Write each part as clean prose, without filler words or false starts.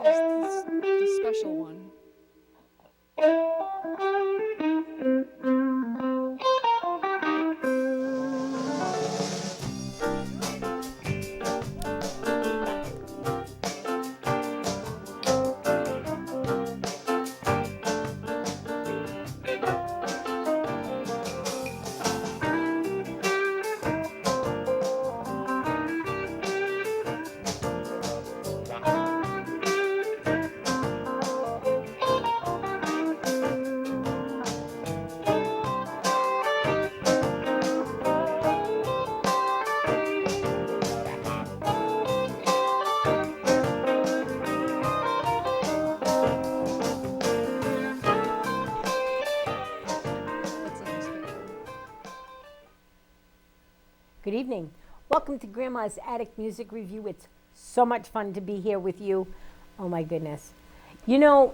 the special one. That's a nice picture. Good evening. Welcome to Grandma's Attic Music Review. It's so much fun to be here with you. Oh my goodness. You know,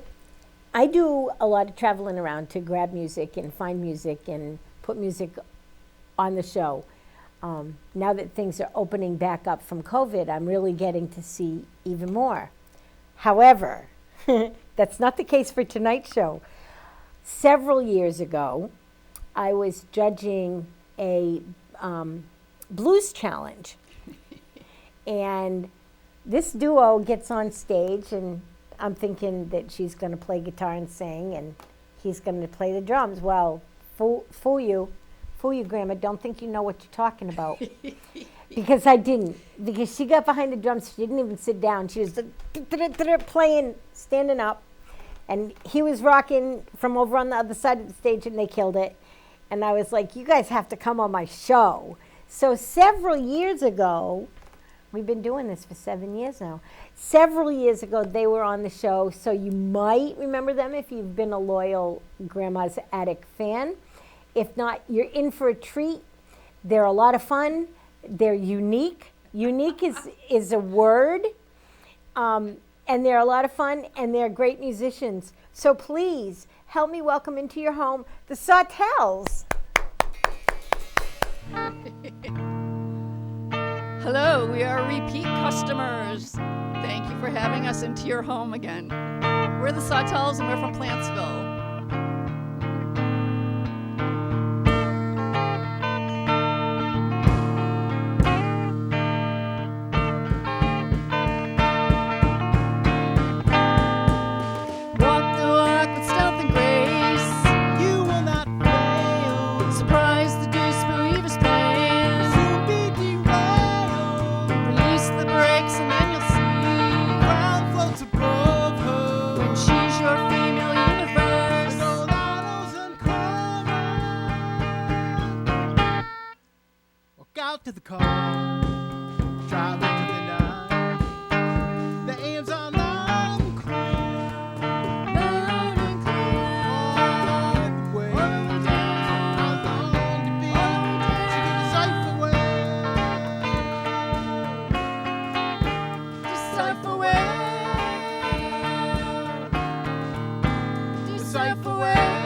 I do a lot of traveling around to grab music and find music and put music on the show. Now that things are opening back up from COVID, I'm really getting to see even more. However, that's not the case for tonight's show. Several years ago, I was judging a blues challenge. And this duo gets on stage, and I'm thinking that she's going to play guitar and sing, and he's going to play the drums. Well, fool you, Grandma. Don't think you know what you're talking about. Because I didn't. Because she got behind the drums. She didn't even sit down. She was playing, standing up. And he was rocking from over on the other side of the stage, and they killed it. And I was like, you guys have to come on my show. So several years ago, we've been doing this for 7 years now. Several years ago, they were on the show, so you might remember them if you've been a loyal Grandma's Attic fan. If not, you're in for a treat. They're a lot of fun. They're unique. Unique is a word. And they're a lot of fun, and they're great musicians. So please, help me welcome into your home the Sawtelles. Hello, we are repeat customers. Thank you for having us into your home again. We're the Sawtelles and we're from Plantsville. Walk the walk with stealth and grace. You will not fail. Surprise the deuce believer's plan. Soon be derailed. Release the brakes and then you'll see Crown floats above her. when she's your female universe. And old idols uncovered. Walk out to the car. Drive into the night. The AM's on loud and clear. Loud and clear. All the way down. How long to be? She gave a cipher Decipher where. Decipher where.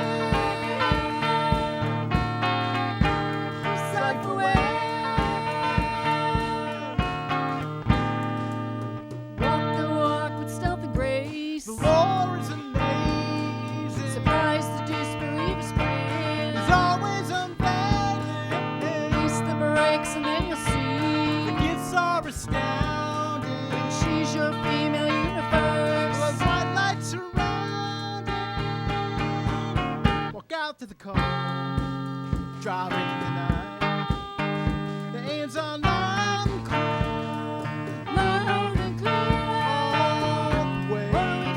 Decipher where. Walk the walk with stealth and grace. The lore is amazing. Surprise the disbeliever's It's plan. always unveiling. Release the brakes and then you'll The see gifts are astounding. when she's your female universe. The bright lights surrounding. Walk out to the car. Drive into the night. The AM's on loud and clear. Loud and clear. All the way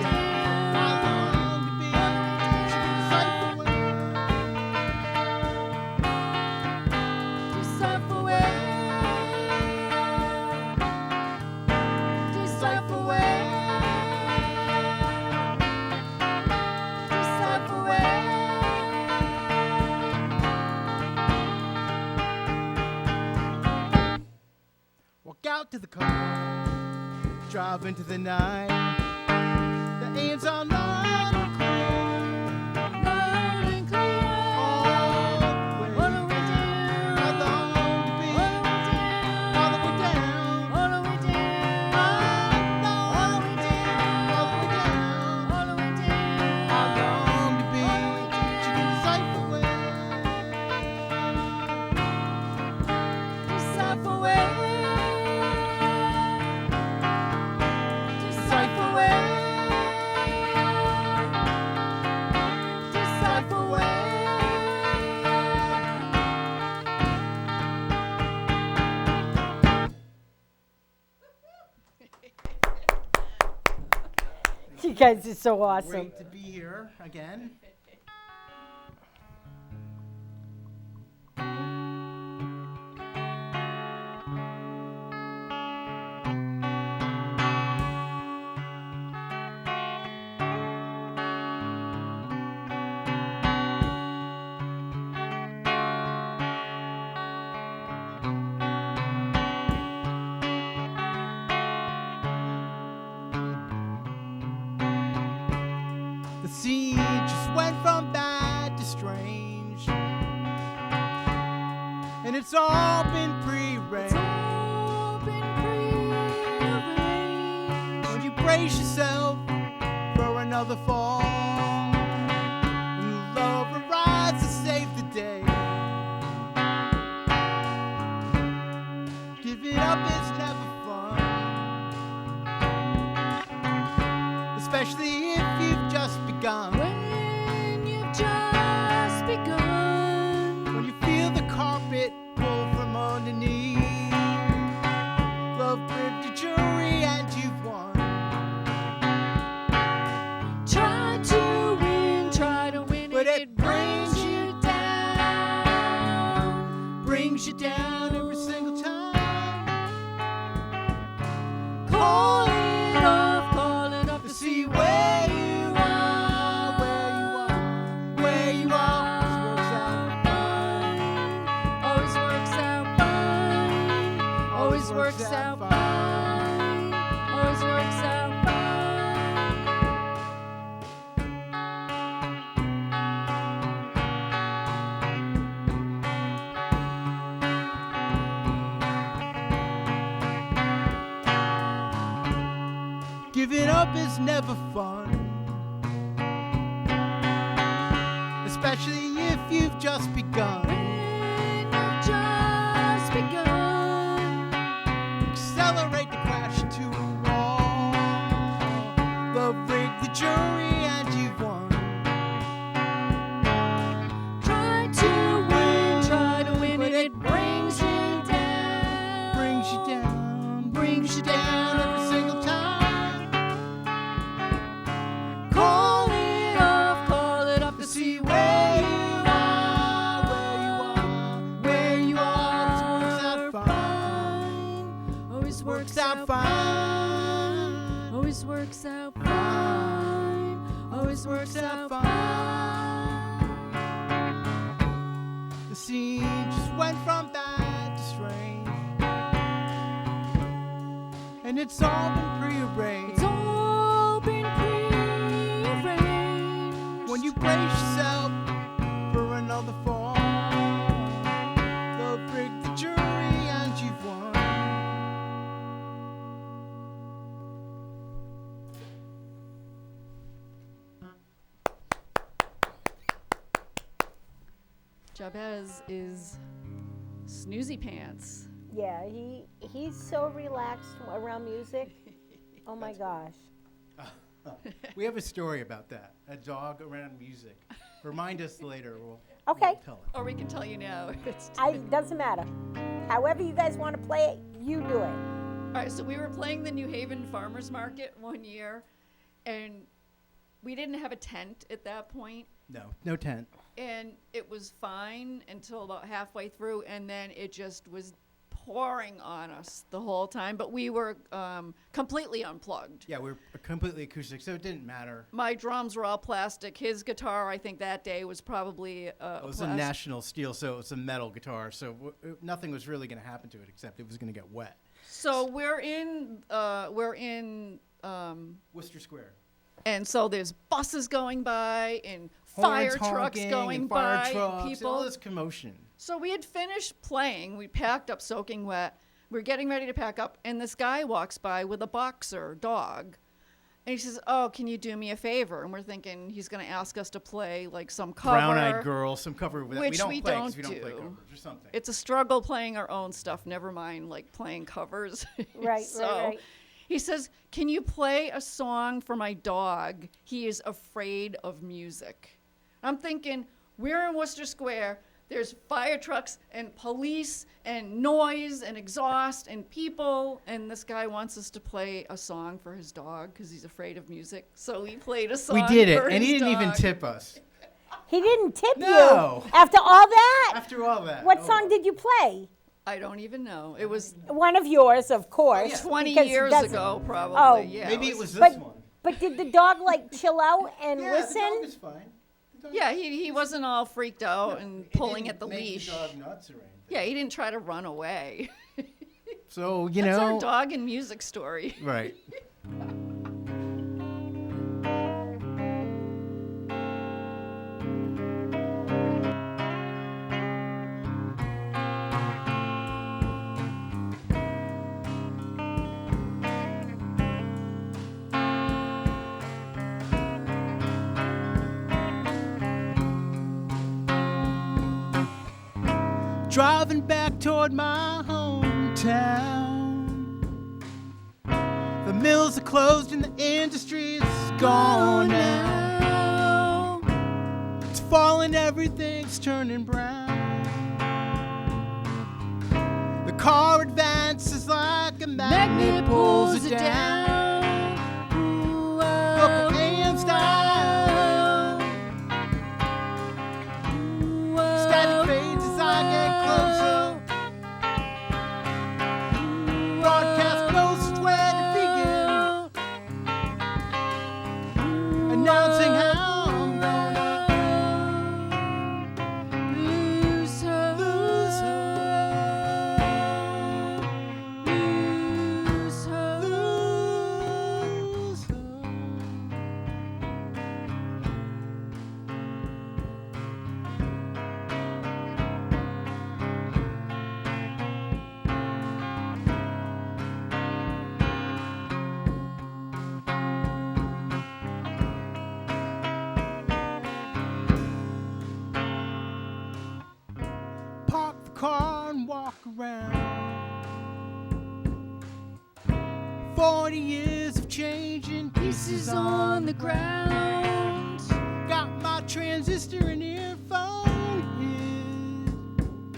down. How long to be? She can decipher Decipher where. Decipher where. Decipher where. Walk out to the car, drive into the night. The AM's on loud and clear. Loud and clear. All the way What do we do? how long to be? What do we do? All the way down. What do we do? How long What do we do? all the way You guys are so awesome. Great to be here again. The scene just went from bad to strange, and it's all been prearranged. When you brace yourself for another fall, and love arrives to save the day. Give it up is never fun, especially if you've just begun. When you've just begun. When you feel the carpet pull from underneath, love gripped your jury and you've won. Try to win, But it brings you down. Brings you down every single time. Call it off To to see where you are, where you are. Always works out fine. Always works out fine. Always works out fine. Giving up is never fun, especially if you've just begun. When you've just begun. Accelerate the crash into a wall. Love rigged the jury and you've won. Try to win, But and it brings you down. Brings you down every single time. Call it off To to see where you are, where you are. This works out fine. Always works out fine. Always works out fine. The scene just went from bad to strange, and it's all been prearranged. It's all been prearranged. When you brace yourself for another fall, they'll break the jury and you've won. Jabez is snoozy pants. Yeah, he's so relaxed around music. Oh my gosh. We have a story about that. A dog around music. Remind us later. We'll Okay. tell it. Or we can tell you now. It's Doesn't matter. However you guys want to play it, you do it. All right, so we were playing the New Haven Farmers Market one year, and we didn't have a tent at that point, No tent. and it was fine until about halfway through, and then it just was pouring on us the whole time. But we were completely unplugged. Yeah, we're completely acoustic, so it didn't matter. My drums were all plastic. His guitar, I think that day, was probably It was a plastic. National Steel, so it was a metal guitar, so nothing was really going to happen to it except it was going to get wet. So we're in Worcester Square. and so there's buses going by and Horns fire trucks honking going and fire by, trucks and people. all this commotion. So we had finished playing. We packed up soaking wet. We're getting ready to pack up, and this guy walks by with a boxer dog. And he says, "Oh, can you do me a favor?" And we're thinking he's going to ask us to play like some cover. Brown-Eyed Girl, some cover with Which we don't we play 'cause don't we don't play do. covers or something. It's a struggle playing our own stuff, never mind like playing covers. Right, So right. he says, "Can you play a song for my dog? He is afraid of music." I'm thinking, we're in Worcester Square. There's fire trucks and police and noise and exhaust and people. And this guy wants us to play a song for his dog because he's afraid of music. So we played a song. We did it, for and he his didn't even dog. tip us. He didn't tip No. you after all that? After all that. What oh. song did you play? I don't even know. It was One of yours, of course. 20 because years that's- ago, probably. Oh. Yeah, Maybe it was this But, one. but did the dog like chill out and Yeah, listen? the dog is fine. The dog- Yeah, he wasn't all freaked out and It pulling didn't at the make leash. The dog nuts or anything. Yeah, he didn't try to run away. So, you That's know. our dog and music story. Right. Driving back toward my hometown. The mills are closed and the industry's gone now. It's falling, everything's turning brown. The car advances like a magnet pulls it down. Local AM style. Static fades as I get closer. Broadcast knows it's where to begin. Announcing how I'm gonna lose her, lose her, lose her, lose her. Park the car and walk around. 40 years of changing pieces on the ground. Got my transistor and earphone in.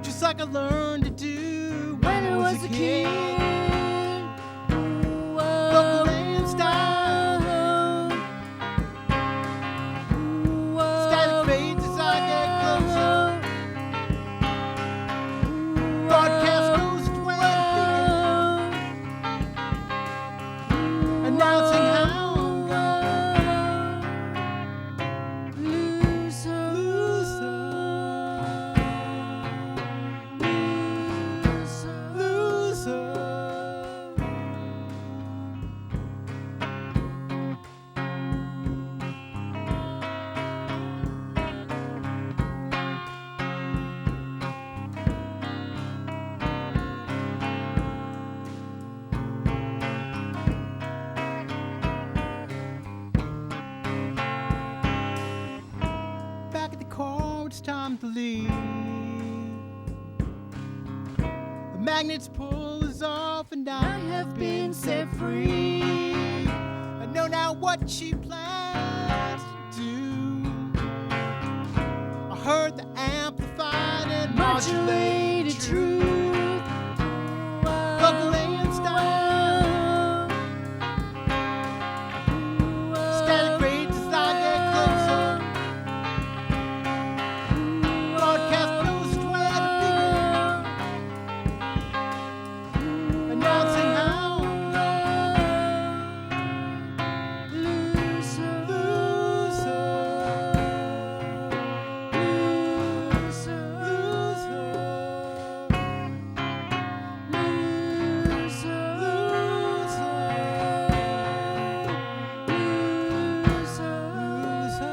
Just like I learned to do when I was a kid. Local and style. Static fades as I get closer. Broadcast goes to where to begin. Announcing how I'm gonna lose her, lose her, lose her, lose her. Back at the car, it's time to leave. The magnet's pull is off, and I have been set free. I know now what she plans to do. I heard the amplified and modulated truth. Local and style. Static rates as I get closer. Broadcast knows it's where to begin. Announcing how I'm gonna lose her, lose her, lose her, lose her, lose her, lose her, lose her, lose her.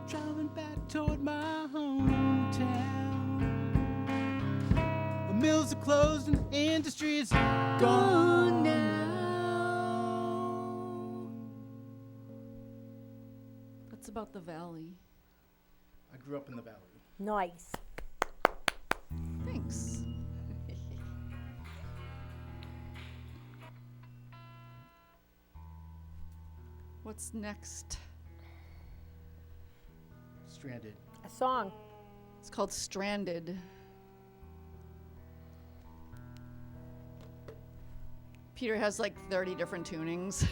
Driving back toward my hometown. mills are closed and the industry is gone now. That's about the valley. I grew up in the valley. Nice. Thanks. What's next? Stranded. A song. It's called Stranded. Peter has like 30 different tunings.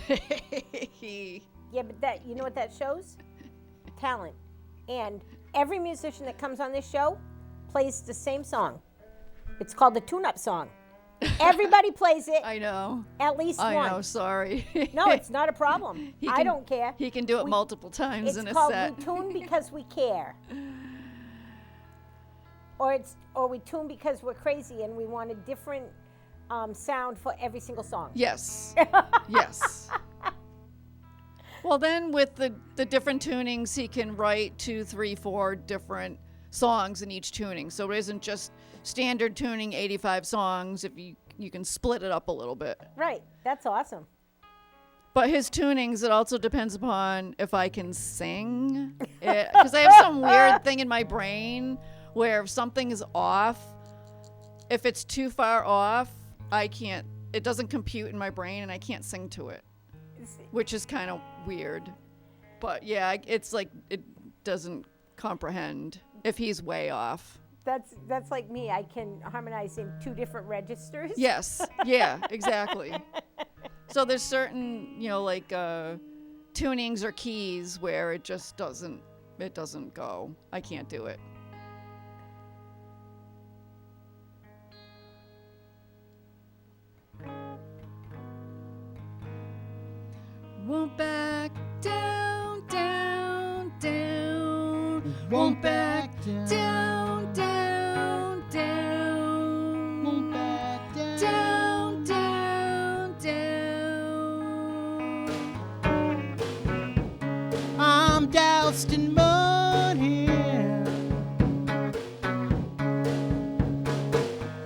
Yeah, but that, you know what that shows? Talent. And every musician that comes on this show plays the same song. It's called the tune-up song. Everybody plays it I know. at least I once. know, sorry. No, it's not a problem. I don't care. He can do it multiple times It's in a called set. we tune because we care. Or we tune because we're crazy and we want a different sound for every single song. Yes. Yes. Well, then with the different tunings, he can write 2, 3, 4 different songs in each tuning. So it isn't just standard tuning 85 songs. If you can split it up a little bit. Right. That's awesome. But his tunings, it also depends upon if I can sing. Because I have some weird thing in my brain where if something is off, if it's too far off, it doesn't compute in my brain and I can't sing to it, which is kind of weird. But yeah, it's like it doesn't comprehend if he's way off. That's like me. I can harmonize in 2 different registers. Yes. Yeah, exactly. So there's certain, like tunings or keys where it just doesn't go. I can't do it. Won't back down, down, down. Won't back down, down, down. Won't back down. Down, down, down. I'm doused in mud here.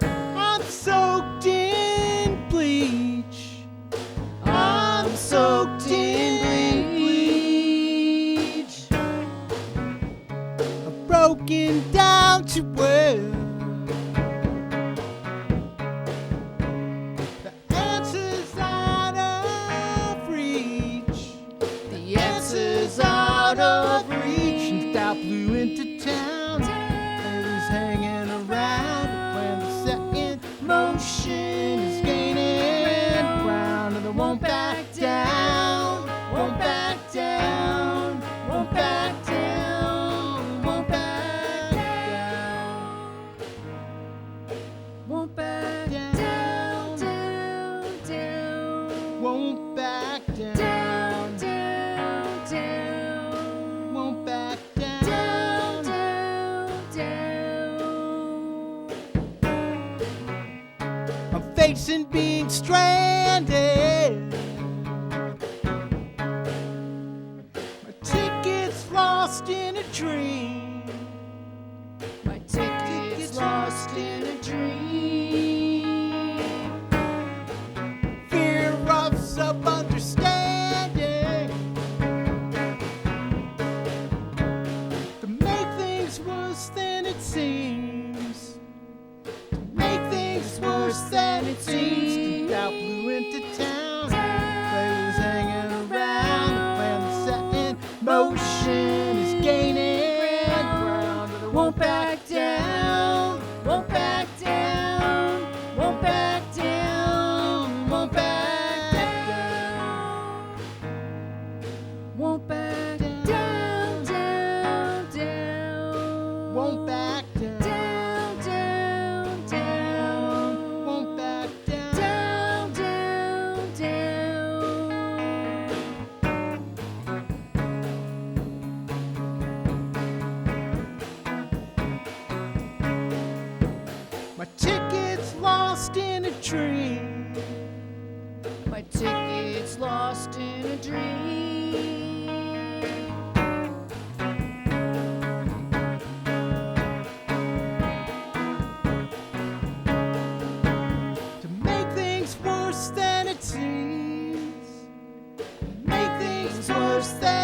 I'm soaked in bleach. I'm soaked in bleach. I'm broken down to well. The answer's out of reach. The answer's out of reach. And Stout blew into town. And was hanging around. But when the set in motion is gaining ground, and they won't back down, won't back down, won't back down, won't back down, Won't back down, down, down. won't back down, Down, down, down. won't back Down, down. down, down. I'm facing being stranded. My ticket's lost in a dream. My ticket's lost in a dream. Fear of sub-understanding to make things worse than it seems. To make things worse than it seems. The doubt blew into town. Players hanging around. The plan is set in motion is gaining ground. But it won't back down. Won't back down. Won't back down. Won't back down. Won't back down, down, down. Won't back down. Down, down, down. Won't back down. Down, down, down. My ticket's lost in a dream. My ticket's lost in a dream.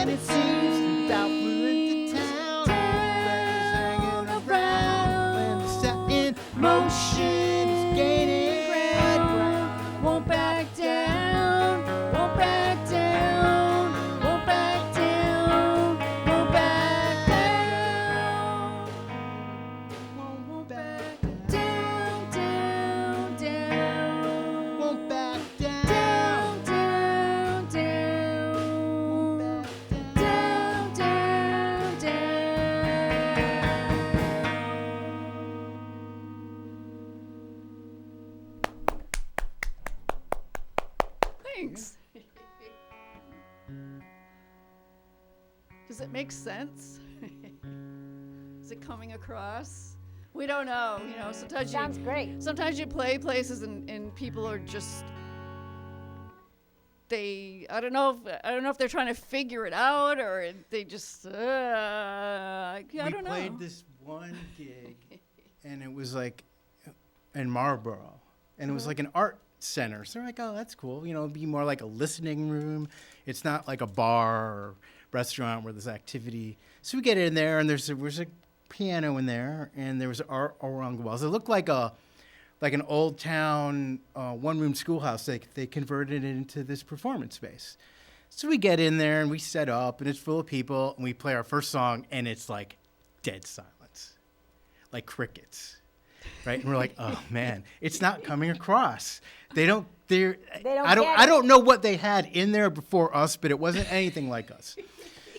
than it seems. About flew into town. Legs hanging around. And set in motion. It's gaining ground. Won't back down, won't back down, won't back down, won't back down, won't back down, down, down, Won't back down. down, down, down, down, down, down. Thanks. Does it make sense? Is it coming across? We don't know. You know, Sounds great. sometimes you play places and people are just I don't know if they're trying to figure it out or they just I We don't know. played this one gig, and it was like in Marlboro, and it was like an art center. So we're like, oh, that's cool. You know, it'd be more like a listening room. It's not like a bar or restaurant where there's activity. So we get in there, and there's a piano in there, and there was art along the walls. It looked like an old town one-room schoolhouse. They converted it into this performance space. So we get in there and we set up, and it's full of people, and we play our first song, and it's like dead silence, like crickets, right? And we're like, oh man, it's not coming across. I get don't know what they had in there before us, but it wasn't anything like us.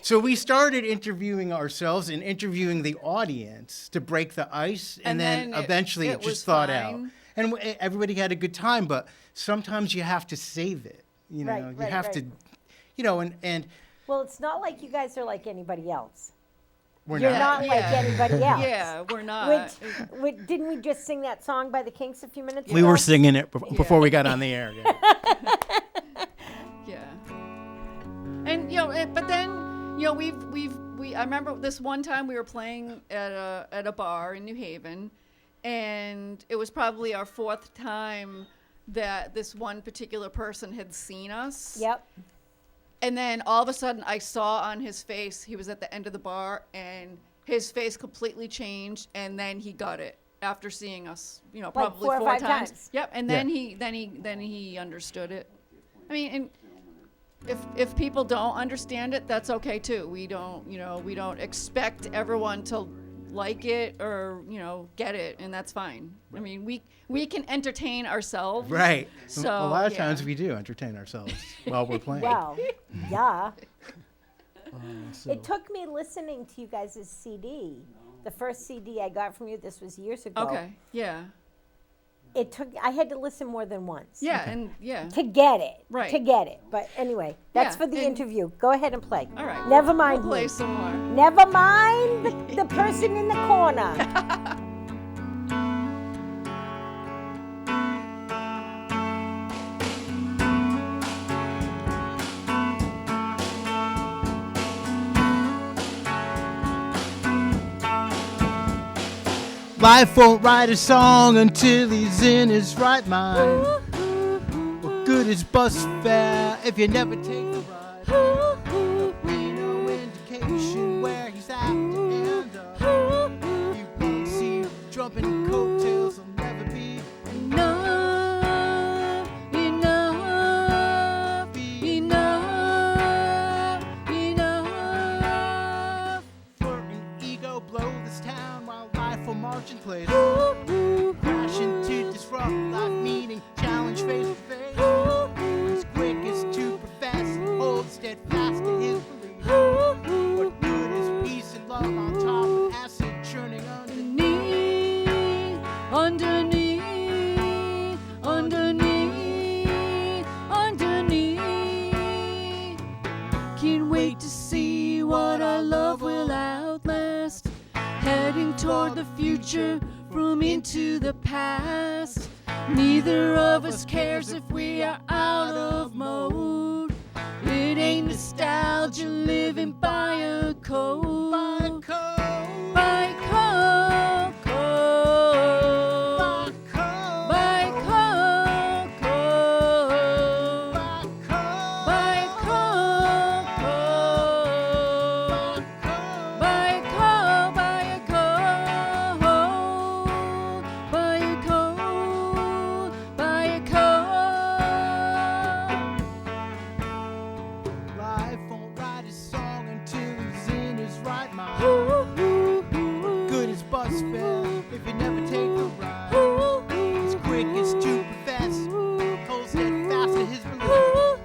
So we started interviewing ourselves and interviewing the audience to break the ice, and then eventually it was just thawed out. fine. And everybody had a good time, but sometimes you have to save it. You know, Right, you right, have right. to, you know, and Well, it's not like you guys are like anybody else. we're You're not. not like anybody else. Yeah, we're not. Didn't we just sing that song by the Kinks a few minutes ago? We were singing it before we got on the air. Yeah. Yeah. And but then I remember this one time we were playing at a bar in New Haven, and it was probably our fourth time that this one particular person had seen us. Yep. And then all of a sudden I saw on his face, he was at the end of the bar, and his face completely changed, and then he got it after seeing us, probably 4 or 5 times. times. Yep. And then he understood it. I mean, and if people don't understand it, that's okay too. We don't expect everyone to like it or get it, and that's fine. I mean, we can entertain ourselves. Right. So a lot of yeah. times we do entertain ourselves while we're playing. Well, yeah. So- It took me listening to you guys' CD. The first CD I got from you, this was years ago. Okay. Yeah. I had to listen more than once. Yeah. And yeah. To get it. Right. To get it. But anyway, that's Yeah, for the and- interview. Go ahead and play. All right. Never mind We'll play me. some more. Never mind the person in the corner. Life won't write a song until he's in his right mind. What good is bus fare if you never take the ride? There'll be no indication where he's at to end up. You won't see jumping coattails, will never be Enough, enough, enough, enough. flirt and ego blow this town while life will march in place. Crashing to disrupt life, meaning challenge face to face. As quick as to profess, hold steadfast to his belief. What good is peace and love on top of acid churning underneath? Underneath, underneath, underneath, underneath. Can't wait to see what our love will outlast. Heading toward the future from into the past. Neither of us cares if we are out of mode. It ain't nostalgia living by a code. By code, By code, code. by code, By code, code. by code, By code, code. if you never take the ride. He's quick as to profess, cold steadfast in his belief.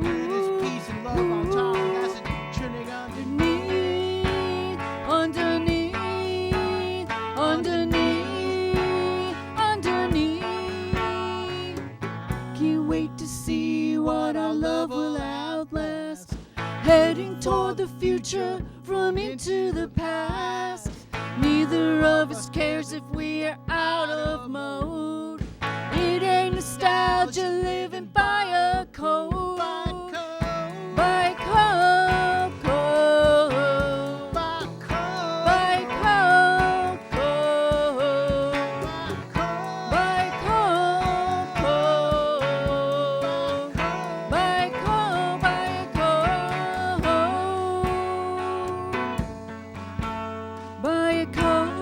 It is peace and love on top of acid, churning underneath. Underneath, underneath, underneath. Can't wait to see what our love will outlast. Heading toward the future from into the past. Neither of us cares if we are out of mode. It ain't nostalgia living by a code. By code, code. By code, code. By code, code. By code, by a code.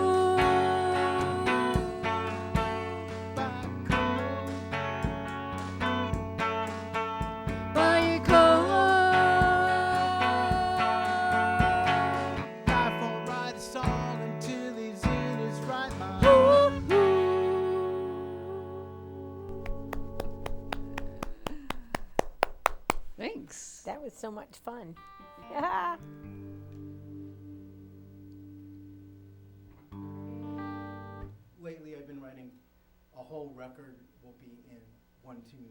By a code. Life won't write a song until he's in his right mind. Thanks. That was so much fun. Lately, I've been writing a whole record will be in one tuning.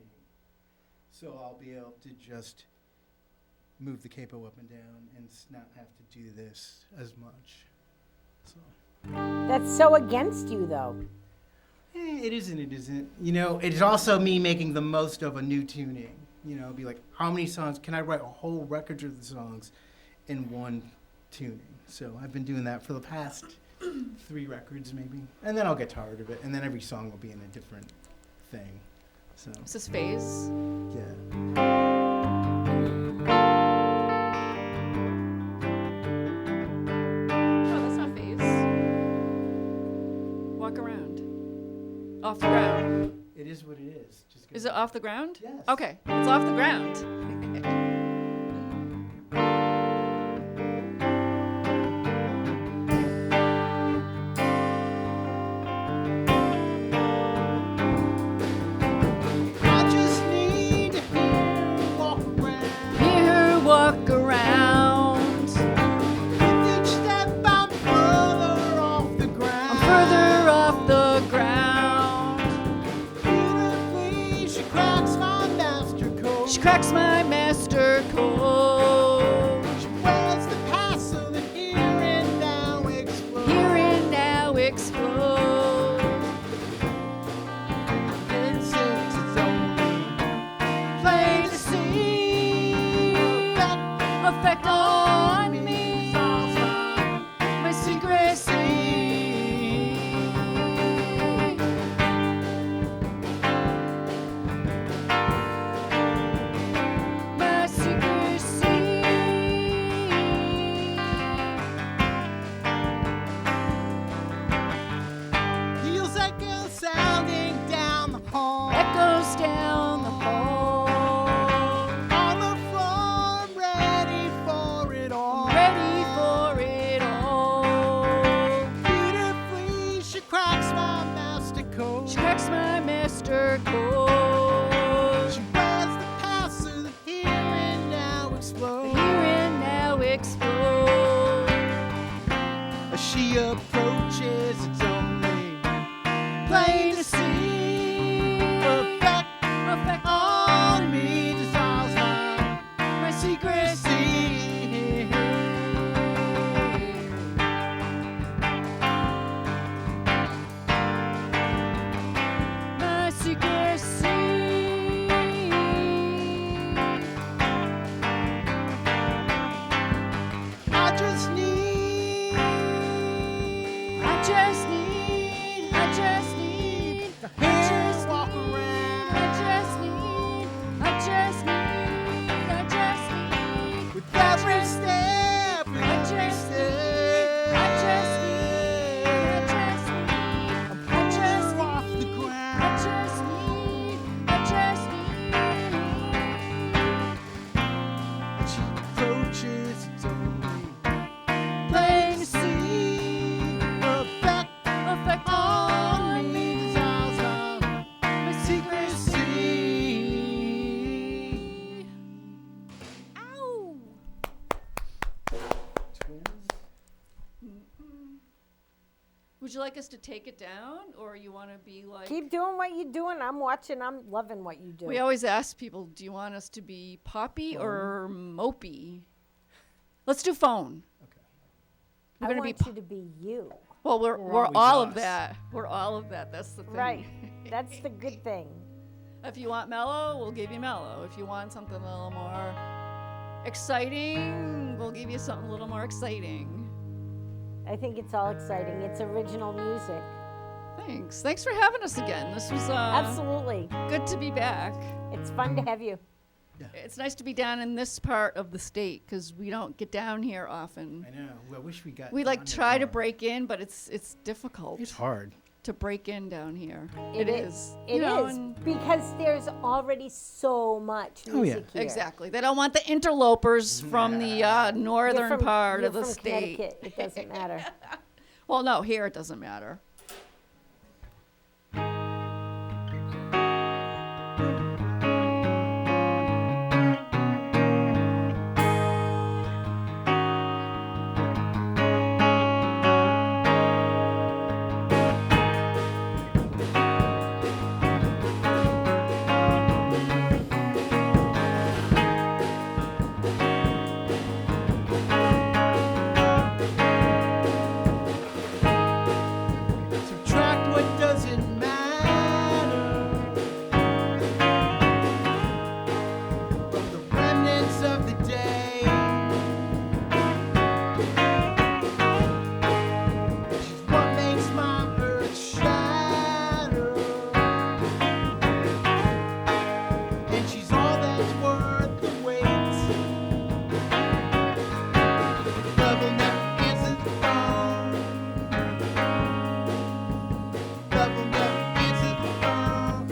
So I'll be able to just move the capo up and down and not have to do this as much. So That's so against you, though. it isn't, it isn't. You know, it's also me making the most of a new tuning. You know, be like, how many songs, can I write a whole record of the songs in one tuning? So I've been doing that for the past 3 records maybe. And then I'll get tired of it. And then every song will be in a different thing. So, Is this phase? yeah. No, that's not phase. Walk around. Off the ground. It is what it is. Just Is it off the ground? Yes. Okay, it's off the ground. I just need to hear her walk Hear her walk around. around. With each step I'm further off the ground. I'm further off the ground. Beautifully, she cracks my master code. She cracks my master code. She wears the past so that here and now explodes. Here and now explode. And since it's only Plain to see. Effect on me. My secrecy. My secrecy. heels echo sounding down the hall. Echoes down the hall. On the floor, I'm ready for it all. Ready for it all. Beautifully, she cracks my master code. She cracks my master code. She wears the past so that here and now explodes. Here and now explode. As she approaches, it's only Plain to see. perfect Effect on me. Dissolves my secrecy. My secrecy. I just need I just need Would you like us to take it down, or you want to be like? Keep doing what you're doing. I'm watching. I'm loving what you do. We always ask people, do you want us to be poppy or mopey? Let's do phone. Okay. I We're want gonna be. you to be you. Well, we're always all of us. that. We're all of that. That's the thing. Right. That's the good thing. If you want mellow, we'll give you mellow. If you want something a little more exciting, we'll give you something a little more exciting. I think it's all exciting. It's original music. Thanks. Thanks for having us again. This was Absolutely. good to be back. It's fun to have you. It's nice to be down in this part of the state because we don't get down here often. I know. I wish we got. We down like here try to more. break in, but it's difficult It's hard. to break in down here. It is. It You know, is and- because there's already so much Oh, yeah. music here. Exactly. They don't want the interlopers from the You're northern from- part you're of the from state. Connecticut. It doesn't matter. Well, no, here it doesn't matter. Subtract what doesn't matter from the remnants of the day. She's what makes my earth shatter, and she's all that's worth the wait. Love will never answer the phone. Love will never answer the phone.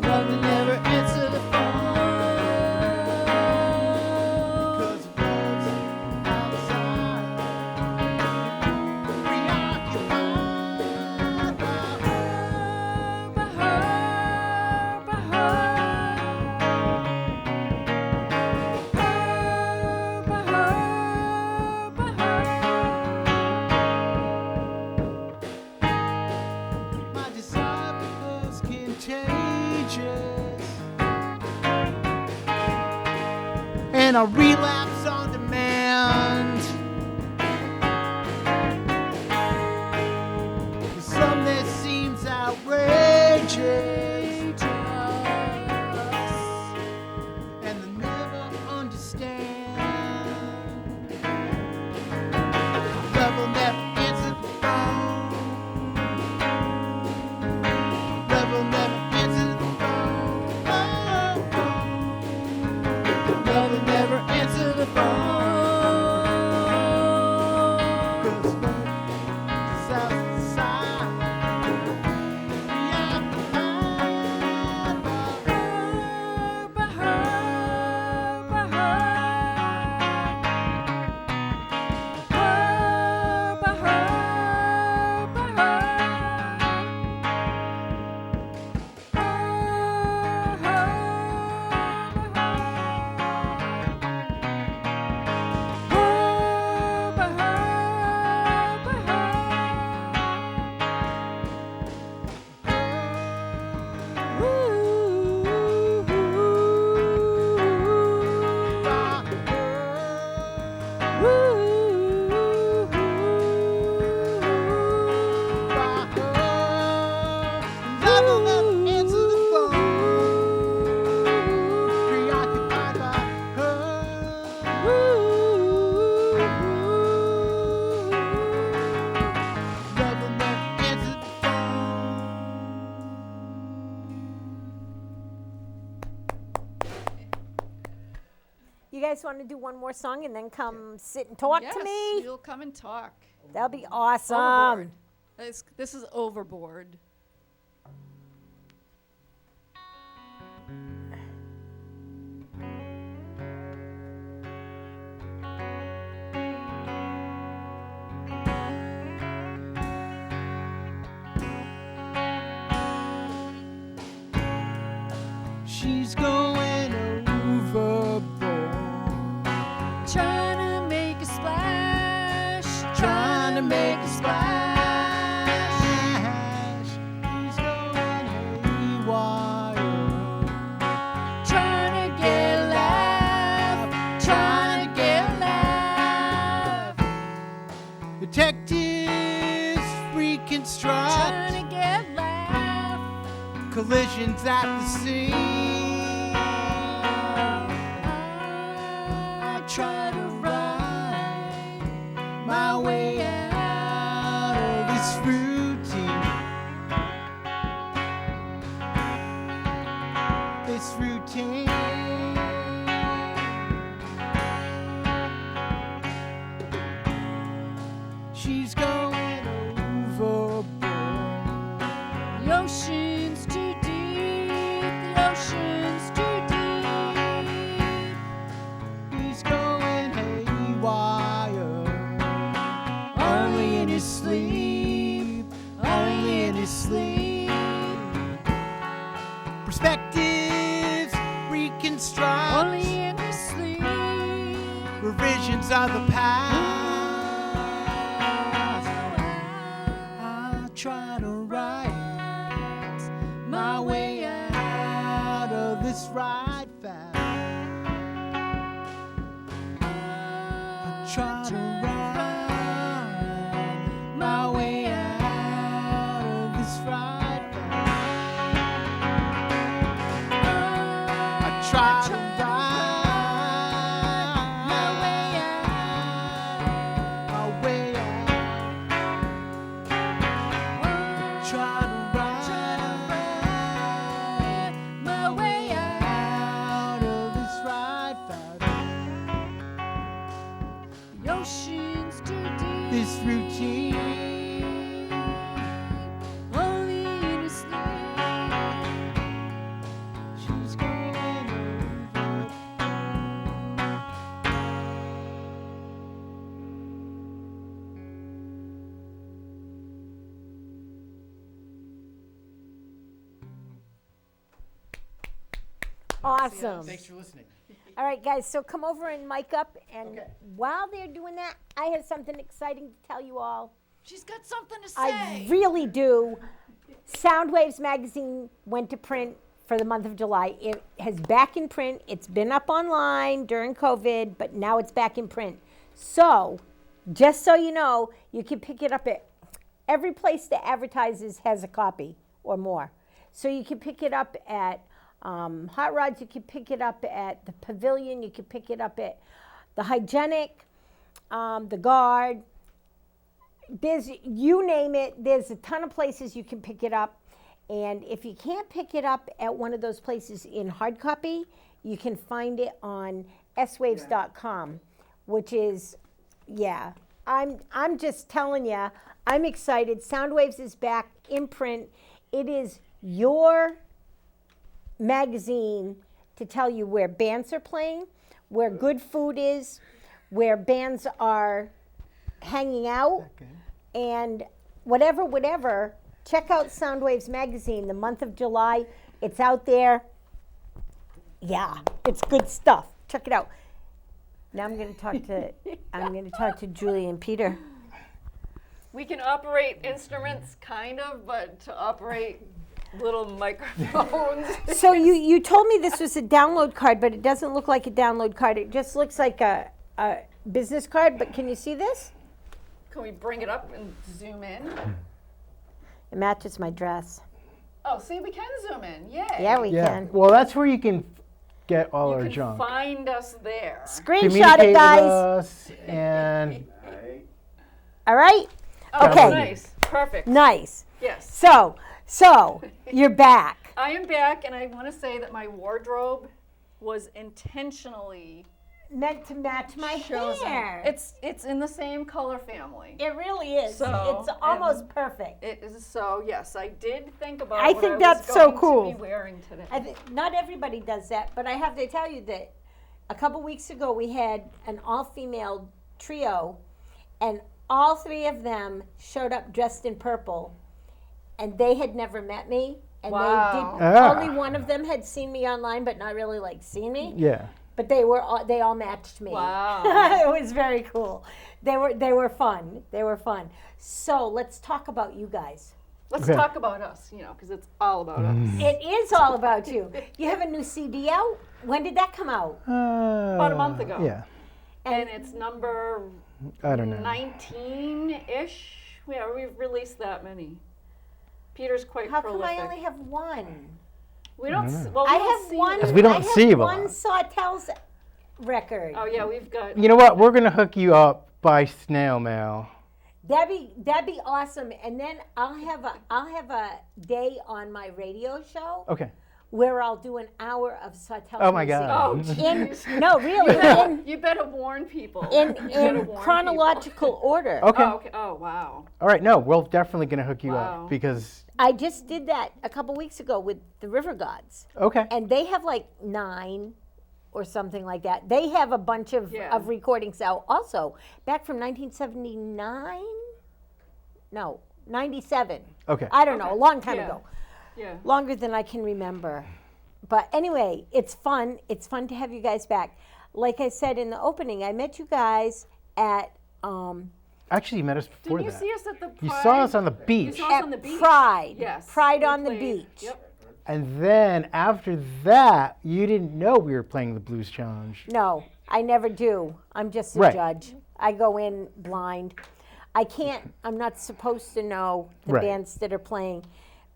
Love will never answer the phone. Because love's outside, preoccupied by my desire becomes contagious, and I relapse on demand. For some this seems outrageous, and they never understand. Love will never answer the phone. Love will never answer the phone. Love will never answer the phone. 'Cause love is outside, preoccupied by Love will never answer the phone. Preoccupied by her. Love will never answer the phone. You guys want to do one more song and then come sit and talk Yes, to me? you'll come and talk. That'll be awesome. Overboard. This is overboard. She's going overboard. Trying to make a splash. Trying to make a splash. She's going haywire. Trying to get a laugh, trying to get a laugh, Detectives reconstruct trying to get a laugh. collisions at the scene. I try to write my way out of this routine. This routine. She's going overboard. The ocean's too deep, the ocean's too deep. He's going haywire. Only in his sleep. Only in his sleep. Perspectives reconstruct Only in his sleep. revisions of the past. I try to write my way out of this ride fast. I try to write my way out of this ride fast. I try to write my way out. Try to write my way out of this ride fast. The ocean's too deep. This routine. Only in his sleep. She's going over. Awesome. Thanks for listening. All right, guys, so come over and mic up. And Okay. while they're doing that, I have something exciting to tell you all. She's got something to say. I really do. Soundwaves magazine went to print for the month of July. It has back in print. It's been up online during COVID, but now it's back in print. So, just so you know, you can pick it up at every place that advertises has a copy or more. So you can pick it up at Hot Rods. You can pick it up at the Pavilion. You can pick it up at the Hygienic, the Guard. There's, you name it, there's a ton of places you can pick it up. And if you can't pick it up at one of those places in hard copy, you can find it on swaves.com, which is, yeah, I'm just telling you, I'm excited. Soundwaves is back in print. It is your magazine to tell you where bands are playing, where good food is, where bands are hanging out, and whatever, check out Soundwaves magazine, the month of July. It's out there. Yeah, it's good stuff. Check it out. Now I'm going to talk to Julie and Peter. We can operate instruments, kind of, but to operate little microphones. So you told me this was a download card, but it doesn't look like a download card. It just looks like a business card, but can you see this? Can we bring it up and zoom in? It matches my dress. Oh, see, we can zoom in. Yay. Yeah, we can. Well, that's where you can get all You our can junk. find us there. Screenshot Communicate it, guys. with us and All right? Oh, Okay. nice. Perfect. Nice. Yes. So you're back. I am back, and I want to say that my wardrobe was intentionally Meant to match my chosen. hair. It's in the same color family. It really is. So, It's almost perfect. It is so. Yes, I did think about. I what think I that's was so going cool. To be wearing today. Not everybody does that, but I have to tell you that a couple weeks ago we had an all-female trio, and all three of them showed up dressed in purple, and they had never met me. And Wow. they did. Ah. Only one of them had seen me online, but not really like seen me. yeah. but they all matched me. Wow. It was very cool. They were fun. They were fun. So let's talk about you guys. Let's Okay. talk about us, because it's all about us. It is all about you. You have a new CD out. When did that come out? About a month ago. Yeah. And it's number I don't know. 19-ish. Yeah, we've released that many. Peter's quite How come prolific. I only have one? We don't. Well, we I don't have see one. it. 'Cause we don't I have see you a one lot. Sawtelles record. Oh yeah, we've got. You know what? We're gonna hook you up by snail mail. That'd be awesome. And then I'll have a day on my radio show Okay. where I'll do an hour of Sawtelles. Oh my music. God. Oh, In, jeez. no, really, You better warn people. in You better warn chronological order. Okay. People. Oh, okay. Oh, wow. All right. No, we're definitely gonna hook you Wow. up because. I just did that a couple weeks ago with the River Gods, Okay. and they have like 9 or something like that. They have a bunch of Yeah. recordings out also back from 1979. No, 97. Okay. I don't know, Okay. a long time Yeah. ago. Yeah. Longer than I can remember. But anyway, it's fun. It's fun to have you guys back. Like I said in the opening, I met you guys at Actually, you met us before Didn't you that. see us at the Pride? You saw us on the You beach, saw us at on the beach. Pride. Yes. Pride we on the played- beach. Yep. and then after that, you didn't know we were playing the Blues Challenge. No, I never do. I'm just a Right. judge. I go in blind. I can't, I'm not supposed to know the Right. bands that are playing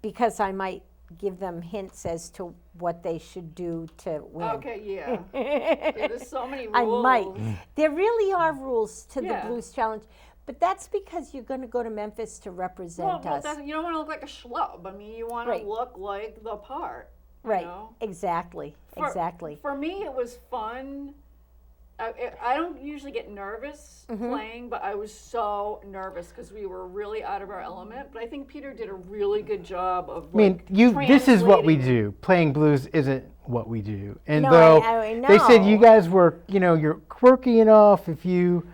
because I might give them hints as to what they should do to win. Okay. Yeah. Yeah, there's so many rules. I might. There really are rules to Yeah. the Blues Challenge, but that's because you're going to go to Memphis to represent Well, us. you don't want to look like a schlub. I mean, you want Right. to look like the part. you Right. know? Exactly. Exactly. For me, it was fun. I don't usually get nervous Mm-hmm. playing, but I was so nervous because we were really out of our element. But I think Peter did a really good job of. I mean, like, this is what we translating- do. Playing blues isn't what we do. And No, though I they said you know. guys were, you're quirky enough if you,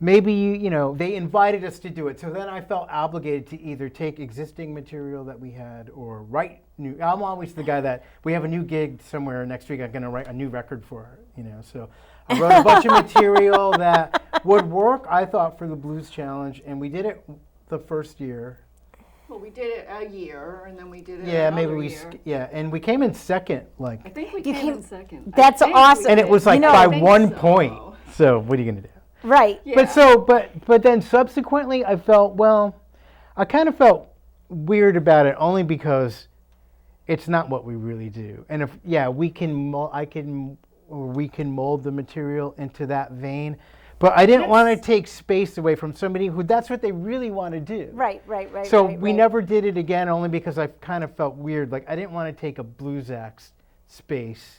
maybe, they invited us to do it. So then I felt obligated to either take existing material that we had or write new. I'm always the guy that, we have a new gig somewhere next week, I'm going to write a new record for, so I wrote a bunch of material that would work, I thought, for the Blues Challenge. And we did it the first year. Well, we did it a year, and then we did it. Yeah, maybe another we, year. and we came in second, I think we came in second. I That's think we awesome. and it did. was like know, by I think 1 so. point. So what are you gonna do? Right. Yeah. But then subsequently, I felt I kind of felt weird about it only because it's not what we really do. And if we can, we can mold the material into that vein. But I didn't want to take space away from somebody who that's what they really want to do. Right. So right, we right. never did it again only because I kind of felt weird. Like I didn't want to take a blues act space.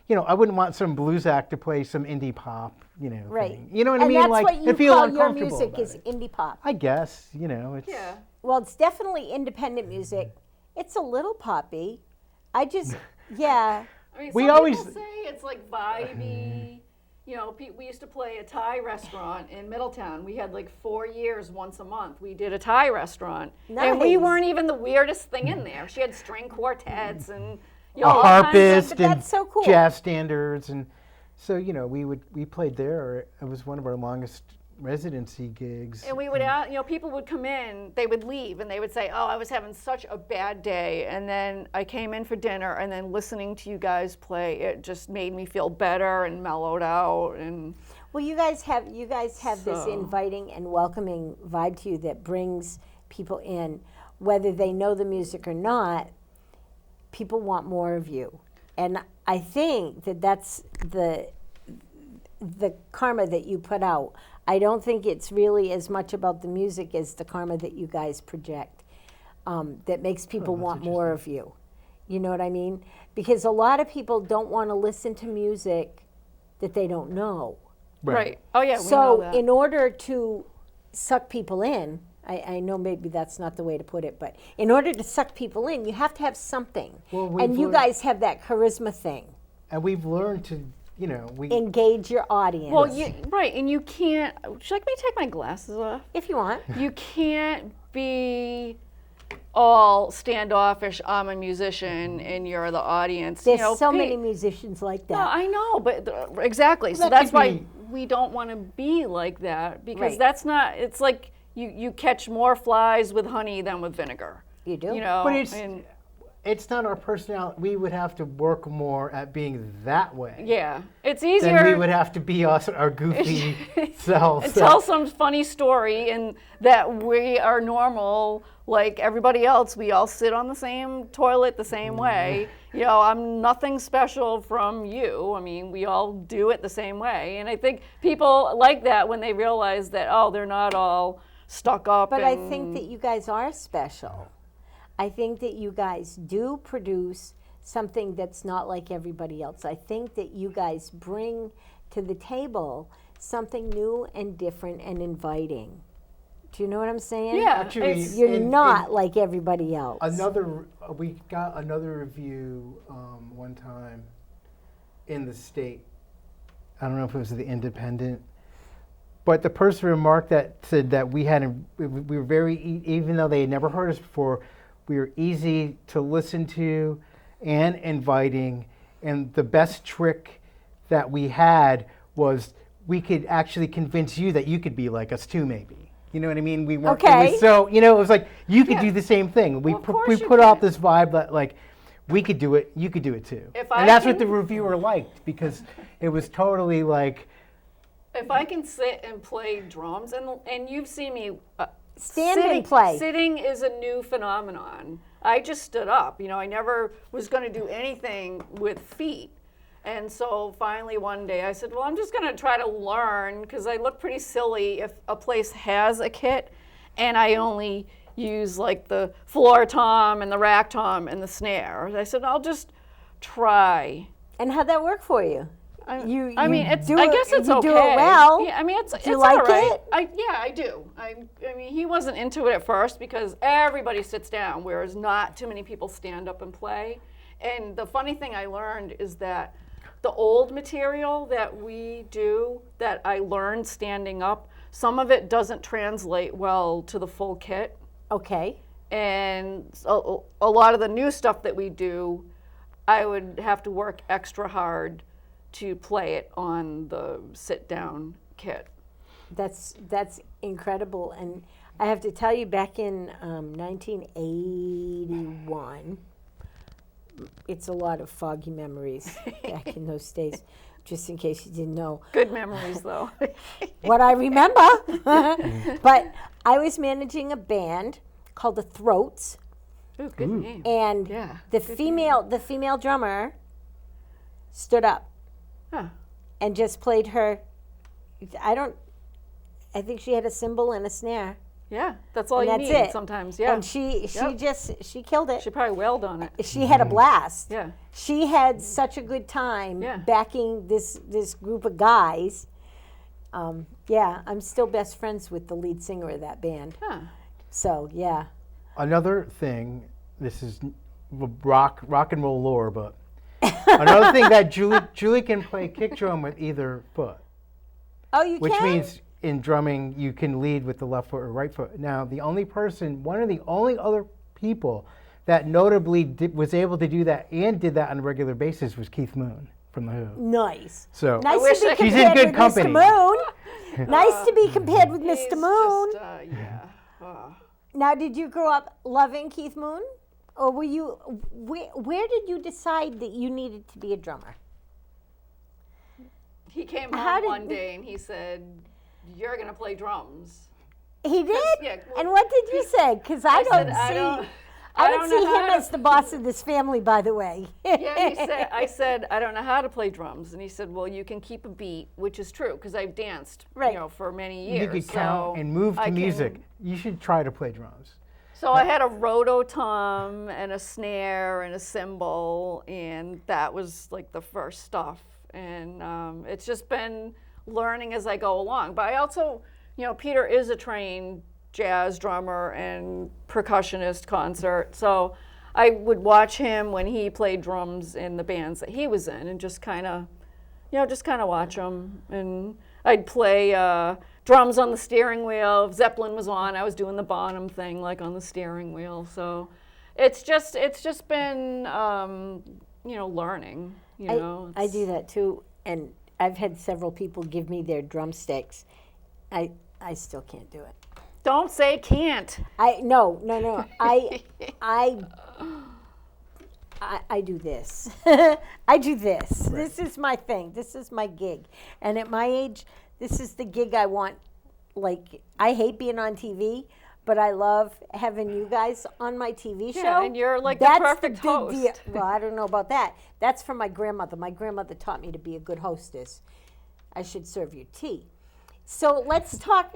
I wouldn't want some blues act to play some indie pop, Right. thing. You know what I and mean? that's Like what you it feels call your uncomfortable music about is it. indie pop. I guess, it's Yeah. Well, it's definitely independent music. It's a little poppy. I just, yeah. I mean, We some always- people say it's like vibey. We used to play a Thai restaurant in Middletown. We had like 4 years, once a month. We did a Thai restaurant, and we Nice. weren't even the weirdest thing in there. She had string quartets and a all kinds of- harpist but and that's so cool. jazz standards, and so we played there. It was one of our longest residency gigs. And we would, people would come in, they would leave, and they would say, "Oh, I was having such a bad day, and then I came in for dinner, and then listening to you guys play, it just made me feel better and mellowed out." And Well, you guys have this So- inviting and welcoming vibe to you that brings people in, whether they know the music or not. People want more of you, and I think that's the karma that you put out. I don't think it's really as much about the music as the karma that you guys project that makes people want more of you. You know what I mean? Because a lot of people don't want to listen to music that they don't know. right. Oh yeah. We know So that. in order to suck people in, I know maybe that's not the way to put it, but in order to suck people in, you have to have something. Well, we've And you learned- guys have that charisma thing. And we've learned to, we Engage your audience. Well, right, and you can't. Should I take my glasses off? if you want. You can't be all standoffish. I'm a musician and you're the audience. There's you know, so many musicians like No, that. I know, but exactly. So That that's could why be- we don't want to be like that, because Right. that's not. It's like you catch more flies with honey than with vinegar. You do? You know, But it's and it's not our personality. We would have to work more at being that way. yeah, it's Then easier. we would have to be us, our goofy selves. and tell some funny story, and that we are normal like everybody else. We all sit on the same toilet the same way. You know, I'm nothing special from you. I mean, we all do it the same way. And I think people like that when they realize that, oh, they're not all stuck up. But I and- think that you guys are special. I think that you guys do produce something that's not like everybody else. I think that you guys bring to the table something new and different and inviting. Do you know what I'm saying? Yeah, Actually, it's- You're in- not like everybody else. We got another review one time in the state. I don't know if it was the Independent, but the person remarked that said that we were very, even though they had never heard us before, we were easy to listen to and inviting. And the best trick that we had was we could actually convince you that you could be like us too, maybe. You know what I mean? We weren't. It Okay. was so, you know, it was like you could Yeah. do the same thing. We Well, of course we you put out can. this vibe that like we could do it, you could do it too. If I And that's what can- the reviewer liked, because it was totally like, If I can sit and play drums, and you've seen me Stand and play. Sitting is a new phenomenon. I just stood up. You know, I never was going to do anything with feet. And so finally one day I said, well, I'm just going to try to learn, because I look pretty silly if a place has a kit and I only use like the floor tom and the rack tom and the snare. I said, I'll just try. And how'd that work for you? I You mean, it's. do I it- guess it's you okay. do it well. Yeah, I mean, it's. you it's like all right. it? Yeah, I do. I mean, he wasn't into it at first because everybody sits down, whereas not too many people stand up and play. And the funny thing I learned is that the old material that we do, that I learned standing up, some of it doesn't translate well to the full kit. Okay. And a lot of the new stuff that we do, I would have to work extra hard to play it on the sit-down kit. That's incredible. And I have to tell you, back in 1981, it's a lot of foggy memories back in those days, just in case you didn't know Good memories, though. what I remember. But I was managing a band called the Throats, Ooh, good name. and Yeah, the female drummer stood up Huh. and just played her. I think she had a cymbal and a snare. Yeah, that's all And you that's need it. sometimes. Yeah, And she killed it. she probably wailed on it. She had a blast. Yeah. She had such a good time Yeah. backing this group of guys. Yeah, I'm still best friends with the lead singer of that band. Huh. So yeah. another thing, this is rock and roll lore, but another thing that Julie can play kick drum with either foot, Oh, you which can? means in drumming you can lead with the left foot or right foot. Now, one of the only other people that notably was able to do that and did that on a regular basis was Keith Moon from The Who. Nice. So Nice wish to I be could- She's in compared good with company. Mr. Moon. Nice to be compared with He's Mr. Moon. just, yeah. Now, did you grow up loving Keith Moon? Or were you, where did you decide that you needed to be a drummer? He came How home did- one day and he said, "You're gonna play drums." He did? yeah, well, And what did you say? Because I don't said, see, I don't I don't know see how him to- as the boss of this family, by the way. Yeah, I said, I don't know how to play drums. And he said, well, you can keep a beat, which is true, because I've danced, Right. for many years. you could count so and move to I can- music. You should try to play drums. So I had a rototom and a snare and a cymbal, and that was like the first stuff. And it's just been learning as I go along. But I also, Peter is a trained jazz drummer and percussionist concert. So I would watch him when he played drums in the bands that he was in and just kind of watch him. And I'd play drums on the steering wheel. If Zeppelin was on, I was doing the Bonham thing like on the steering wheel. So it's just been learning. I do that too, and I've had several people give me their drumsticks. I still can't do it. Don't say can't. No. I do this. I do this. Right. This is my thing. This is my gig. And at my age, this is the gig I want. Like, I hate being on TV, but I love having you guys on my TV show. Yeah, and you're like the perfect host. Well, I don't know about that. That's from my grandmother. My grandmother taught me to be a good hostess. I should serve you tea. So let's talk.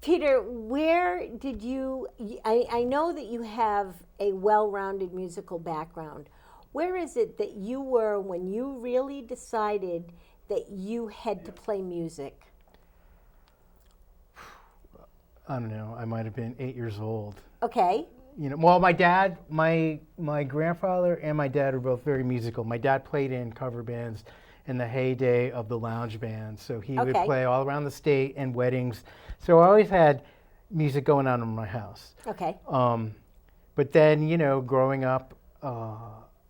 Peter, where did you, I know that you have a well-rounded musical background. Where is it that you were when you really decided that you had to play music? I don't know. I might have been 8 years old. Okay. Well, my dad, my grandfather and my dad are both very musical. My dad played in cover bands in the heyday of the lounge bands. So he would play all around the state and weddings. So I always had music going on in my house. Okay. But then, growing up,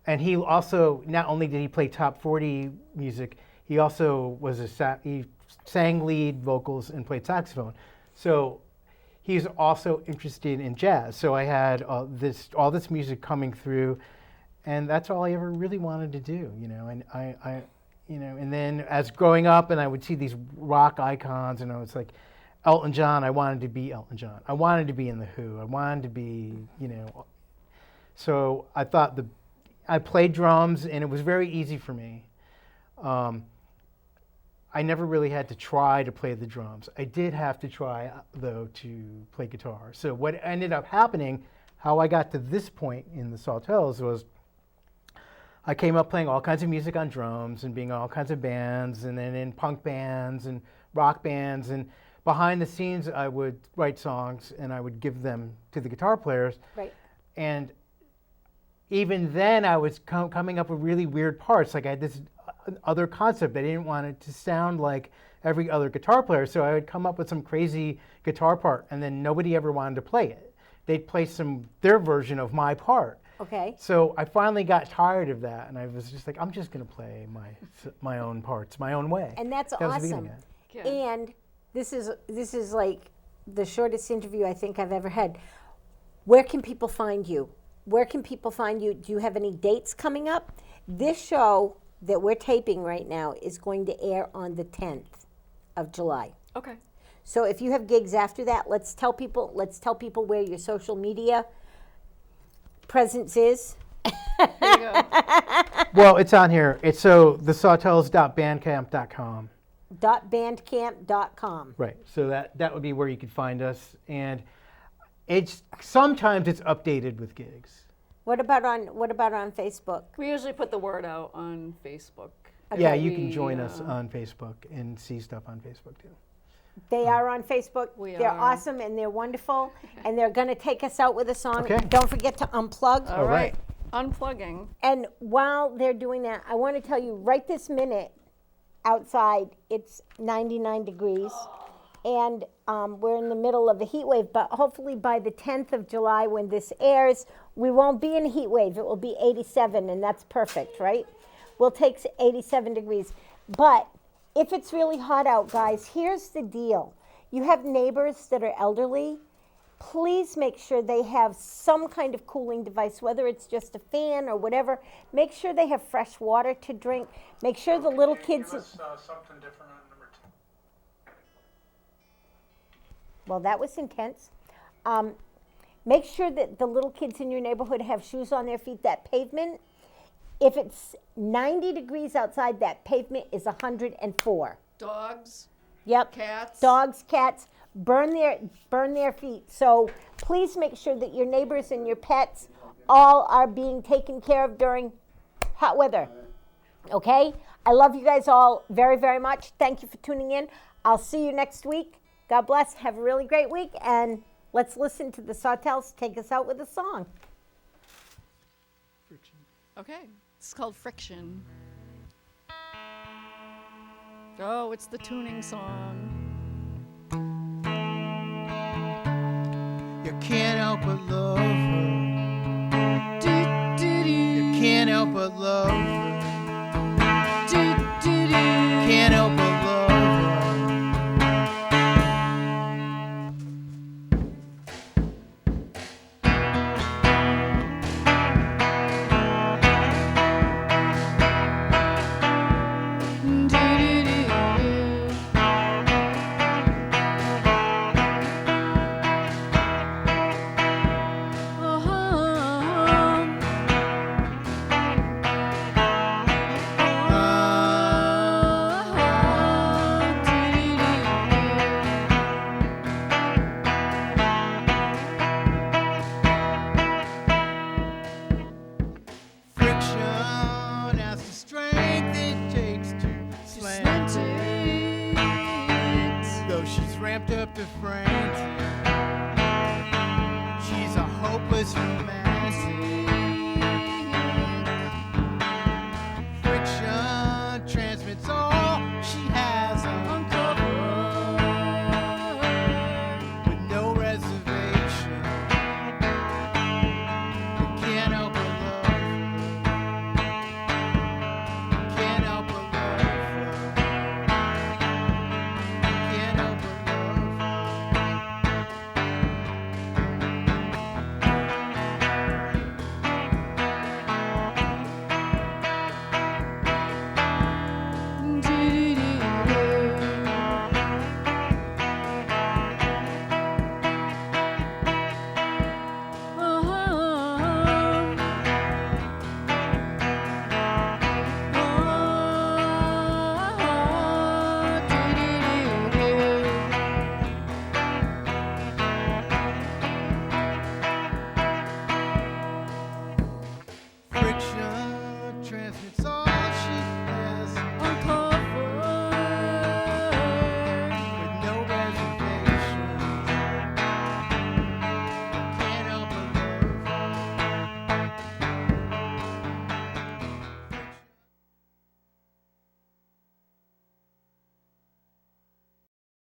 and he also, not only did he play top 40 music, he also was he sang lead vocals and played saxophone. So he's also interested in jazz. So I had all this music coming through, and that's all I ever really wanted to do, And and then as growing up, and I would see these rock icons, and I was like, Elton John, I wanted to be Elton John. I wanted to be in The Who. I wanted to be, So I thought I played drums, and it was very easy for me. I never really had to try to play the drums. I did have to try, though, to play guitar. So what ended up happening, how I got to this point in the Sawtelles was I came up playing all kinds of music on drums and being in all kinds of bands, and then in punk bands and rock bands. And behind the scenes, I would write songs, and I would give them to the guitar players. Right. And even then, I was coming up with really weird parts. Like I had this other concept. I didn't want it to sound like every other guitar player, so I would come up with some crazy guitar part, and then nobody ever wanted to play it. They'd play their version of my part. Okay. So I finally got tired of that, and I was just like, I'm just going to play my own parts, my own way. And that's awesome. And this is like the shortest interview I think I've ever had. Where can people find you? Where can people find you? Do you have any dates coming up? This show that we're taping right now is going to air on the 10th of July. Okay. So if you have gigs after that, let's tell people where your social media presence is. There you go. Well, it's on here. It's the Sawtelles.bandcamp.com. .bandcamp.com. Right. So that would be where you could find us, and sometimes it's updated with gigs. What about on Facebook? We usually put the word out on Facebook. Okay. Yeah, you can join us on Facebook and see stuff on Facebook too. They are on Facebook. They're awesome and they're wonderful, and they're going to take us out with a song. Okay. Don't forget to unplug. All right. Unplugging. And while they're doing that, I want to tell you right this minute, outside it's 99 degrees, and we're in the middle of a heat wave. But hopefully by the 10th of July, when this airs, we won't be in a heat wave. It will be 87, and that's perfect, right? We'll take 87 degrees. But if it's really hot out, guys, here's the deal. You have neighbors that are elderly. Please make sure they have some kind of cooling device, whether it's just a fan or whatever. Make sure they have fresh water to drink. Make sure the little kids... Give us something different on number 2. Well, that was intense. Make sure that the little kids in your neighborhood have shoes on their feet. That pavement, if it's 90 degrees outside, that pavement is 104. Dogs. Yep. Cats. Dogs, cats, burn their feet. So please make sure that your neighbors and your pets all are being taken care of during hot weather. Okay? I love you guys all very, very much. Thank you for tuning in. I'll see you next week. God bless. Have a really great week. And let's listen to the Sawtelles take us out with a song. Friction. Okay. It's called Friction. Oh, it's the tuning song. can't help but love her. You can't help but love her. Can't help but love her. Friction has the strength it takes to slant it. Though she's ramped up to frantic, she's a hopeless romantic. Friction transmits all she has uncovered with no reservation. You can't help but love her. Can't help but love her. Can't help but love her. Friction